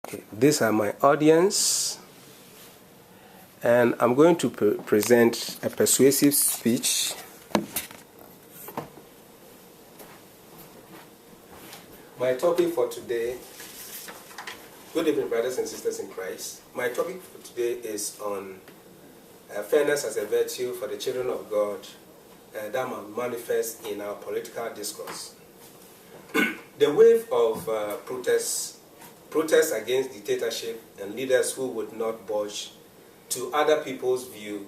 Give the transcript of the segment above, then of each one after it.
Okay, these are my audience, and I'm going to present a persuasive speech. My topic for today, good evening brothers and sisters in Christ. My topic for today is on fairness as a virtue for the children of God that must manifest in our political discourse. The wave of protests against dictatorship and leaders who would not budge to other people's view,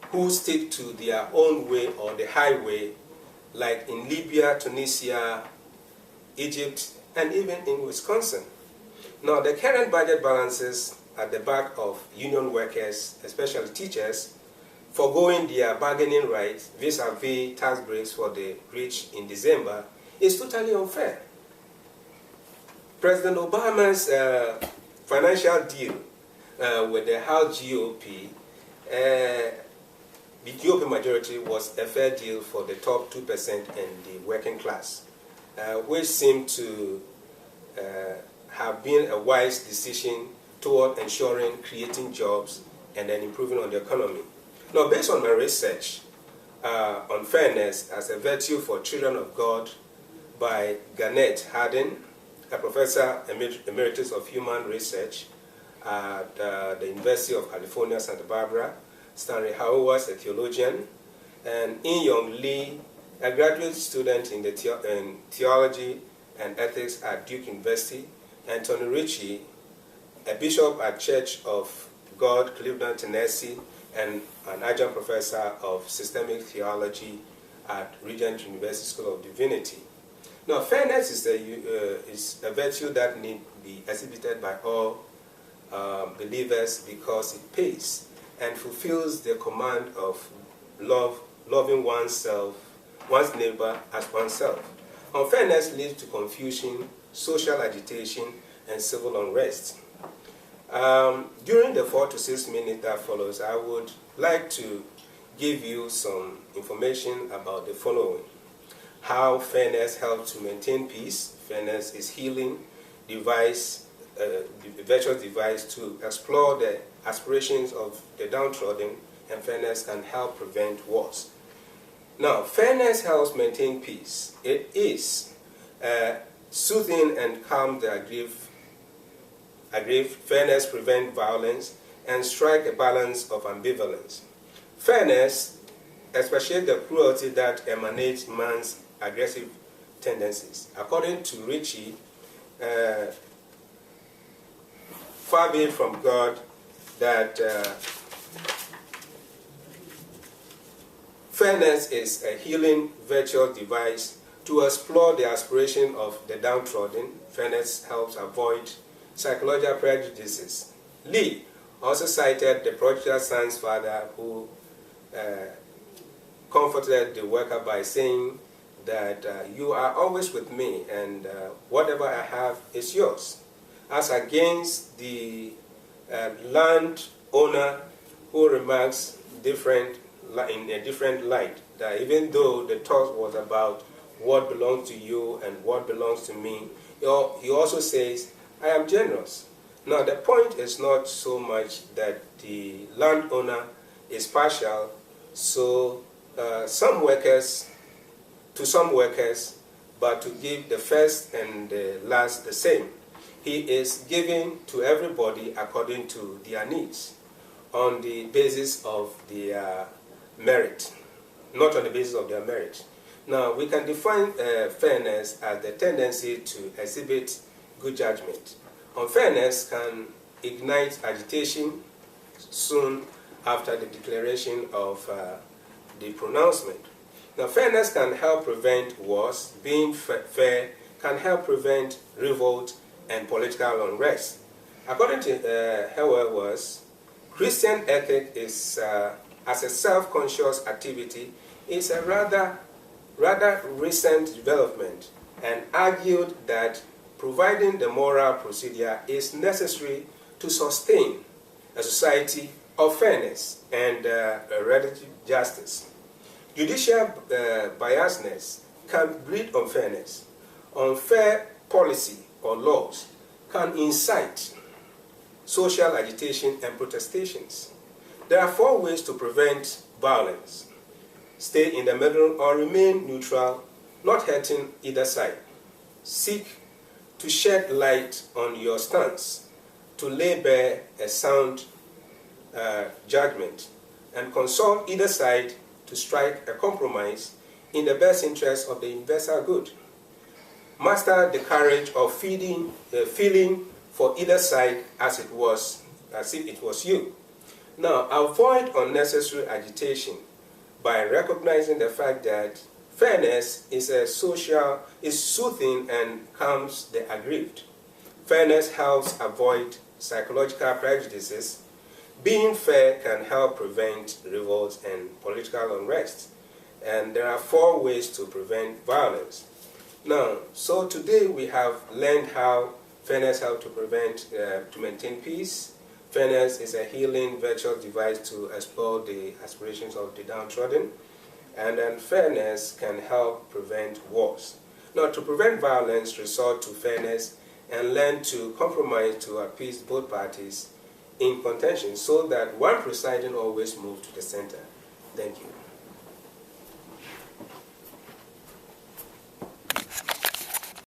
who stick to their own way or the highway, like in Libya, Tunisia, Egypt, and even in Wisconsin. Now, the current budget balances at the back of union workers, especially teachers, foregoing their bargaining rights vis-a-vis tax breaks for the rich in December is totally unfair. President Obama's financial deal with the House GOP, the GOP majority, was a fair deal for the top 2% and the working class, which seemed to have been a wise decision toward ensuring creating jobs and then improving on the economy. Now, based on my research on fairness as a virtue for children of God by Garnett Hardin, a professor emeritus of human research at the University of California, Santa Barbara, Stanley Hauerwas, a theologian, and In-Young Lee, a graduate student in theology and ethics at Duke University, and Tony Ritchie, a bishop at Church of God, Cleveland, Tennessee, and an adjunct professor of systemic theology at Regent University School of Divinity. Now, fairness is a virtue that need be exhibited by all believers because it pays and fulfills the command of loving one's neighbor as oneself. Unfairness leads to confusion, social agitation, and civil unrest. During the 4 to 6 minutes that follows, I would like to give you some information about the following. How fairness helps to maintain peace. Fairness is healing device, the virtuous device to explore the aspirations of the downtrodden, and fairness can help prevent wars. Now, fairness helps maintain peace. It is soothing and calm the aggrieved. Fairness prevents violence and strike a balance of ambivalence. Fairness, especially the cruelty that emanates man's aggressive tendencies. According to Ritchie, far be it from God that fairness is a healing virtuous device to explore the aspiration of the downtrodden. Fairness helps avoid psychological prejudices. Lee also cited the prodigal son's father who comforted the worker by saying that you are always with me and whatever I have is yours, as against the landowner who remarks in a different light, that even though the talk was about what belongs to you and what belongs to me, he also says, I am generous. Now, the point is not so much that the landowner is partial, so some workers, but to give the first and the last the same. He is giving to everybody according to their needs, on the basis of their merit, not on the basis of their merit. Now, we can define fairness as the tendency to exhibit good judgment. Unfairness can ignite agitation soon after the declaration of the pronouncement. Now, fairness can help prevent wars. Being fair can help prevent revolt and political unrest. According to Hauerwas, Christian ethic is, as a self-conscious activity, is a rather recent development, and argued that providing the moral procedure is necessary to sustain a society of fairness and relative justice. Judicial biasness can breed unfairness. Unfair policy or laws can incite social agitation and protestations. There are 4 ways to prevent violence. Stay in the middle or remain neutral, not hurting either side. Seek to shed light on your stance, to lay bare a sound judgment, and consult either side to strike a compromise in the best interest of the universal good. Master the courage of feeling for either side as if it was you. Now, avoid unnecessary agitation by recognizing the fact that fairness is soothing and calms the aggrieved. Fairness helps avoid psychological prejudices. Being fair can help prevent revolts and political unrest. And there are 4 ways to prevent violence. Now, so today we have learned how fairness helps to maintain peace. Fairness is a healing virtual device to expel the aspirations of the downtrodden. And then fairness can help prevent wars. Now, to prevent violence, resort to fairness and learn to compromise to appease both parties in contention so that one presiding always moves to the center. Thank you.